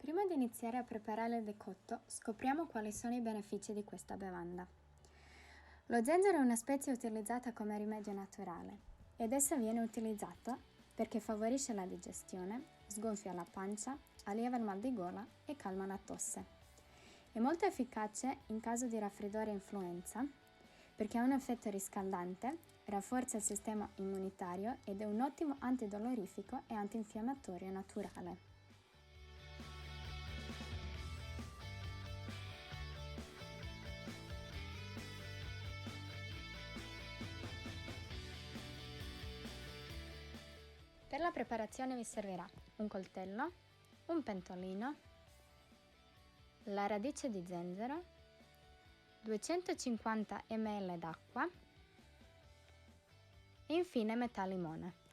Prima di iniziare a preparare il decotto, scopriamo quali sono i benefici di questa bevanda. Lo zenzero è una spezia utilizzata come rimedio naturale ed essa viene utilizzata perché favorisce la digestione, sgonfia la pancia, allieva il mal di gola e calma la tosse. È molto efficace in caso di raffreddore e influenza perché ha un effetto riscaldante, rafforza il sistema immunitario ed è un ottimo antidolorifico e antinfiammatorio naturale. Per la preparazione vi servirà un coltello, un pentolino, la radice di zenzero, 250 ml d'acqua e infine metà limone.